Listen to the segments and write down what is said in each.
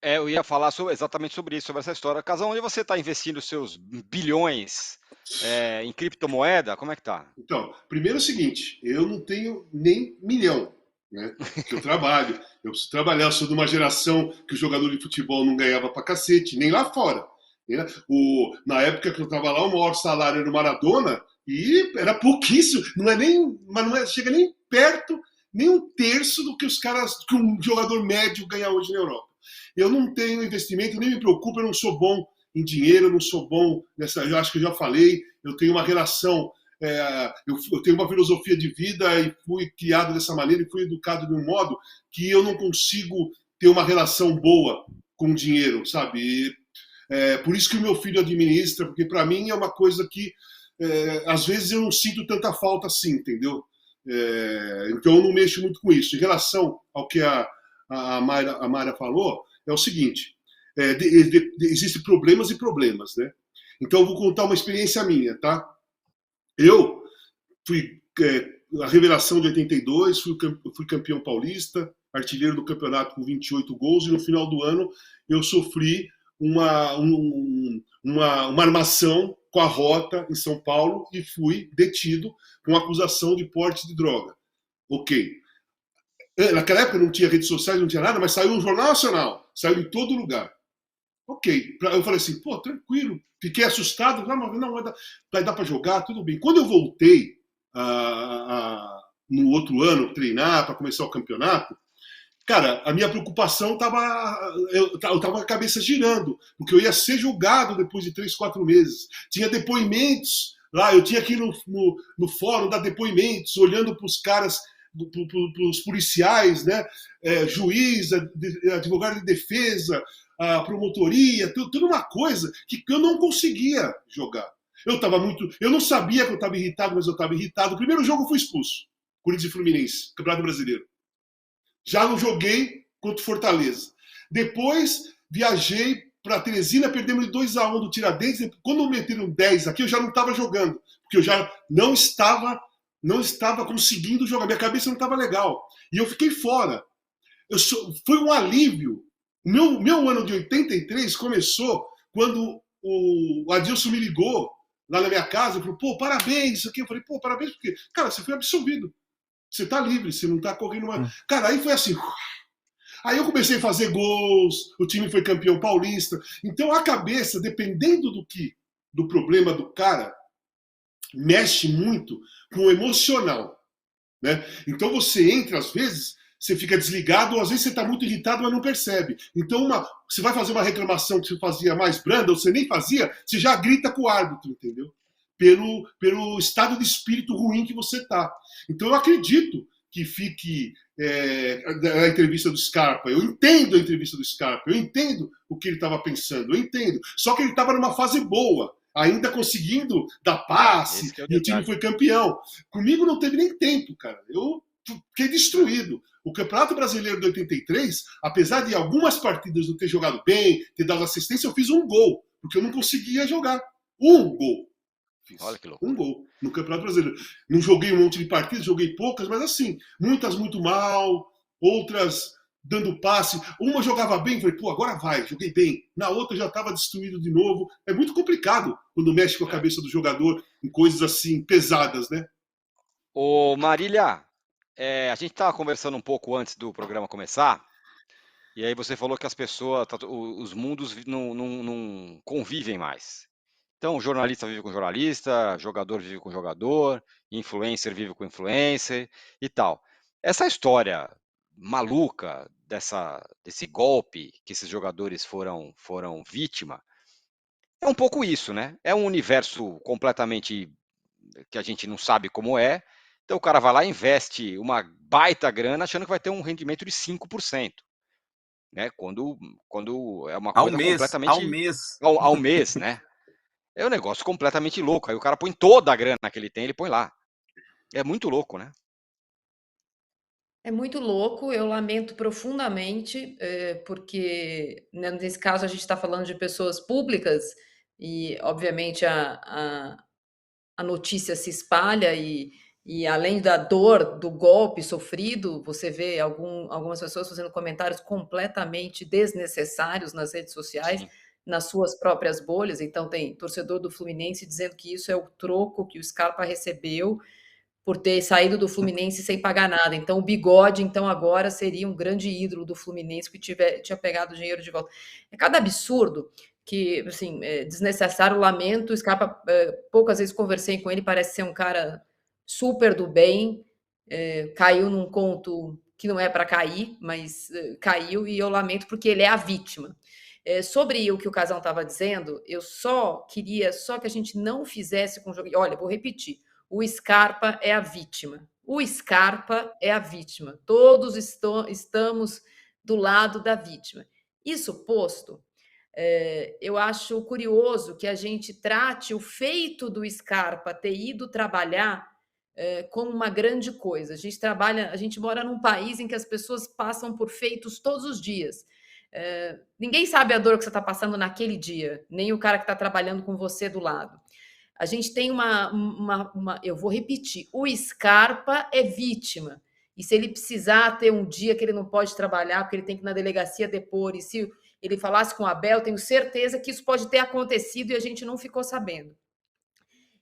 Eu ia falar exatamente sobre isso, sobre essa história. Casão, onde você está investindo seus bilhões em criptomoeda? Como é que tá? Então, primeiro é o seguinte, eu não tenho nem milhão, né? Porque eu trabalho, eu preciso trabalhar, eu sou de uma geração que o jogador de futebol não ganhava pra cacete, nem lá fora. Né? Na época que eu estava lá, o maior salário era o Maradona e era pouquíssimo, não é nem, mas não é, chega nem perto, nem um terço do que os caras, que um jogador médio ganha hoje na Europa. Eu não tenho investimento, nem me preocupo, eu não sou bom em dinheiro, eu não sou bom nessa, eu acho que eu já falei, eu tenho uma relação eu tenho uma filosofia de vida e fui criado dessa maneira e fui educado de um modo que eu não consigo ter uma relação boa com o dinheiro, sabe? Por isso que o meu filho administra, porque para mim é uma coisa que às vezes eu não sinto tanta falta assim, entendeu? Então eu não mexo muito com isso. Em relação ao que a Mayra falou, é o seguinte: existem problemas e problemas, né? Então eu vou contar uma experiência minha, tá? Eu fui a revelação de 82, fui campeão paulista, artilheiro do campeonato com 28 gols, e no final do ano eu sofri uma armação com a Rota em São Paulo e fui detido com acusação de porte de droga. Ok. Naquela época não tinha redes sociais, não tinha nada, mas saiu no Jornal Nacional, saiu em todo lugar. Ok. Eu falei assim, pô, tranquilo. Fiquei assustado, não vai dar para jogar, tudo bem. Quando eu voltei no outro ano treinar para começar o campeonato, cara, a minha preocupação estava. Eu estava com a cabeça girando, porque eu ia ser julgado depois de 3, 4 meses. Tinha depoimentos lá, eu tinha que ir no fórum dar depoimentos, olhando para os caras, para os policiais, né? Juiz, advogado de defesa, a promotoria, tudo uma coisa que eu não conseguia jogar. Eu não sabia que eu estava irritado, mas eu estava irritado. O primeiro jogo eu fui expulso, Corinthians e Fluminense, Campeonato Brasileiro. Já não joguei contra o Fortaleza. Depois viajei para Teresina, perdemos de 2-1 do Tiradentes. Quando meteram 10 aqui, eu já não estava jogando, porque eu já não estava conseguindo jogar. Minha cabeça não estava legal. E eu fiquei fora. Foi um alívio. Meu ano de 83 começou quando o Adilson me ligou lá na minha casa e falou: pô, parabéns, isso aqui. Eu falei: pô, parabéns, porque, cara, você foi absolvido. Você tá livre, você não tá correndo mais. Cara, aí foi assim. Aí eu comecei a fazer gols, o time foi campeão paulista. Então a cabeça, dependendo do problema do cara, mexe muito com o emocional, né? Então você entra, às vezes, você fica desligado, ou às vezes você está muito irritado, mas não percebe. Então você vai fazer uma reclamação que você fazia mais branda, ou você nem fazia, você já grita com o árbitro, entendeu? Pelo estado de espírito ruim que você está. Então eu acredito que fique a entrevista do Scarpa. Eu entendo a entrevista do Scarpa, eu entendo o que ele estava pensando, eu entendo. Só que ele estava numa fase boa, ainda conseguindo dar passe, Esse que é o e o time detalhe. foi campeão. Comigo não teve nem tempo, cara. Eu fiquei destruído. O Campeonato Brasileiro de 83, apesar de algumas partidas não ter jogado bem, ter dado assistência, eu fiz um gol, porque eu não conseguia jogar. Um gol. Olha Fiz que um loucura. gol no Campeonato Brasileiro. Não joguei um monte de partidas, joguei poucas, mas assim, muitas muito mal, outras dando passe. Uma jogava bem, falei, pô, agora vai, joguei bem. Na outra já estava destruído de novo. É muito complicado quando mexe com a É. cabeça do jogador em coisas assim pesadas, né? Ô, Marília, a gente estava conversando um pouco antes do programa começar, e aí você falou que as pessoas, os mundos não convivem mais. Então, jornalista vive com jornalista, jogador vive com jogador, influencer vive com influencer e tal. Essa história maluca desse golpe que esses jogadores foram vítima, é um pouco isso, né? É um universo completamente que a gente não sabe como é. Então o cara vai lá e investe uma baita grana achando que vai ter um rendimento de 5%, né? Quando é uma Ao coisa mês, ao completamente mês. ao mês, né? É um negócio completamente louco. Aí o cara põe toda a grana que ele tem, ele põe lá. É muito louco, né? É muito louco, eu lamento profundamente, porque, né, nesse caso a gente está falando de pessoas públicas e, obviamente, a notícia se espalha E além da dor do golpe sofrido, você vê algumas pessoas fazendo comentários completamente desnecessários nas redes sociais, Sim. nas suas próprias bolhas. Então, tem torcedor do Fluminense dizendo que isso é o troco que o Scarpa recebeu por ter saído do Fluminense sem pagar nada. Então, o Bigode, então, agora seria um grande ídolo do Fluminense que tinha pegado o dinheiro de volta. É cada absurdo que, assim, é desnecessário, lamento. O Scarpa, poucas vezes conversei com ele, parece ser um cara super do bem, caiu num conto que não é para cair, mas caiu e eu lamento porque ele é a vítima. Sobre o que o Casão estava dizendo, eu só queria que a gente não fizesse com o jogo. Olha, vou repetir. O Scarpa é a vítima. O Scarpa é a vítima. Todos estamos do lado da vítima. Isso posto, eu acho curioso que a gente trate o feito do Scarpa ter ido trabalhar como uma grande coisa. A gente mora num país em que as pessoas passam por feitos todos os dias. Ninguém sabe a dor que você está passando naquele dia, nem o cara que está trabalhando com você do lado. A gente tem eu vou repetir, o Scarpa é vítima. E se ele precisar ter um dia que ele não pode trabalhar, porque ele tem que ir na delegacia depor, e se ele falasse com o Abel, tenho certeza que isso pode ter acontecido e a gente não ficou sabendo.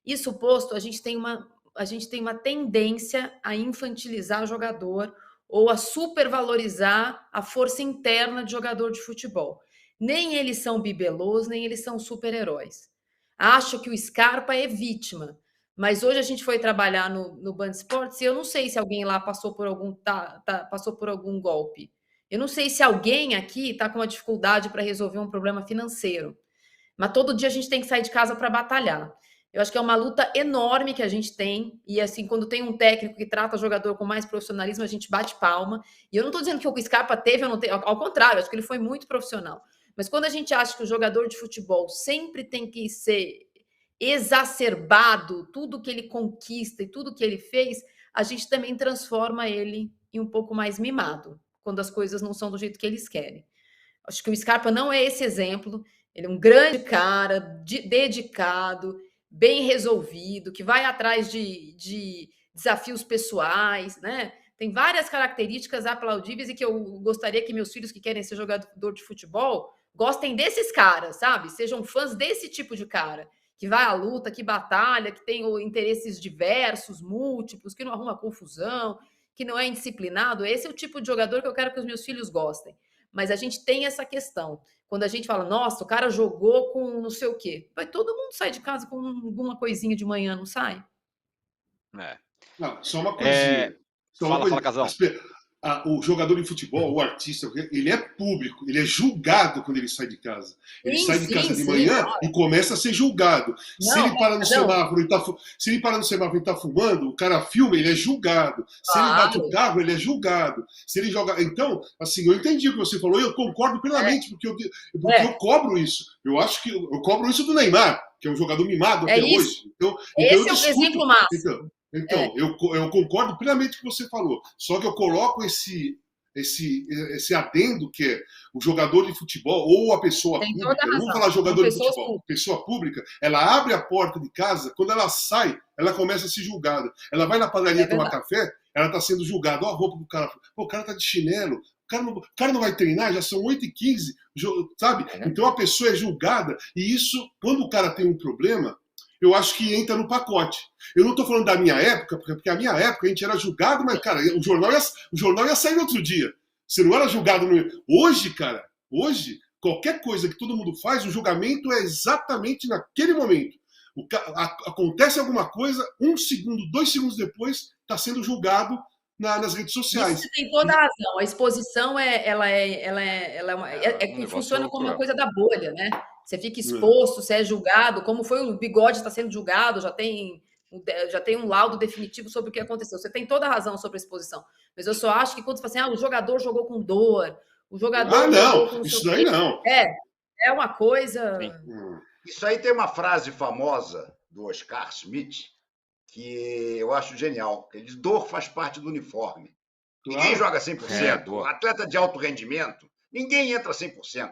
Isso posto, a gente tem uma tendência a infantilizar o jogador ou a supervalorizar a força interna de jogador de futebol. Nem eles são bibelôs, nem eles são super-heróis. Acho que o Scarpa é vítima, mas hoje a gente foi trabalhar no Band Esportes e eu não sei se alguém lá passou por algum golpe. Eu não sei se alguém aqui está com uma dificuldade para resolver um problema financeiro. Mas todo dia a gente tem que sair de casa para batalhar. Eu acho que é uma luta enorme que a gente tem. E assim, quando tem um técnico que trata o jogador com mais profissionalismo, a gente bate palma. E eu não estou dizendo que o Scarpa teve ou não teve, ao contrário, acho que ele foi muito profissional. Mas quando a gente acha que o jogador de futebol sempre tem que ser exacerbado, tudo que ele conquista e tudo que ele fez, a gente também transforma ele em um pouco mais mimado, quando as coisas não são do jeito que eles querem. Acho que o Scarpa não é esse exemplo. Ele é um grande cara, dedicado, bem resolvido, que vai atrás de desafios pessoais, né? Tem várias características aplaudíveis e que eu gostaria que meus filhos que querem ser jogador de futebol gostem desses caras, sabe? Sejam fãs desse tipo de cara, que vai à luta, que batalha, que tem interesses diversos, múltiplos, que não arruma confusão, que não é indisciplinado. Esse é o tipo de jogador que eu quero que os meus filhos gostem. Mas a gente tem essa questão. Quando a gente fala, nossa, o cara jogou com não sei o quê. Vai todo mundo sair de casa com alguma coisinha de manhã, não sai? É. Não, só uma coisinha. Só uma Fala, coisinha. Casão. O jogador de futebol, o artista, ele é público, ele é julgado quando ele sai de casa. Ele sai de casa de manhã e começa a ser julgado. Se ele para no semáforo e está fumando, o cara filma, ele é julgado. Se ele bate o carro, ele é julgado. Se ele joga. Então, assim, eu entendi o que você falou e eu concordo plenamente, porque eu cobro isso. Eu acho que eu cobro isso do Neymar, que é um jogador mimado até hoje. Então, esse é o exemplo máximo. Então, eu concordo plenamente com o que você falou. Só que eu coloco esse adendo que é o jogador de futebol ou a pessoa pública. Eu não vou falar jogador de futebol. Pessoa pública, ela abre a porta de casa, quando ela sai, ela começa a ser julgada. Ela vai na padaria tomar café, ela está sendo julgada. Olha a roupa do cara. Pô, o cara está de chinelo. O cara não vai treinar, já são 8h15, sabe? Então a pessoa é julgada. E isso, quando o cara tem um problema, eu acho que entra no pacote. Eu não estou falando da minha época, porque a minha época a gente era julgado, mas, cara, o jornal ia sair no outro dia. Você não era julgado no... Hoje, cara, qualquer coisa que todo mundo faz, o julgamento é exatamente naquele momento. Acontece alguma coisa, 1 segundo, 2 segundos depois, está sendo julgado nas redes sociais. Você tem toda a razão. A exposição funciona como uma coisa da bolha, né? Você fica exposto, você é julgado, como foi o Bigode está sendo julgado, já tem um laudo definitivo sobre o que aconteceu. Você tem toda a razão sobre a exposição. Mas eu só acho que quando você fala assim, o jogador jogou com dor, o jogador jogou com... Isso daí não. É uma coisa... Isso aí tem uma frase famosa do Oscar Schmidt, que eu acho genial. Ele diz, dor faz parte do uniforme. Ninguém joga 100%. Atleta de alto rendimento, ninguém entra 100%.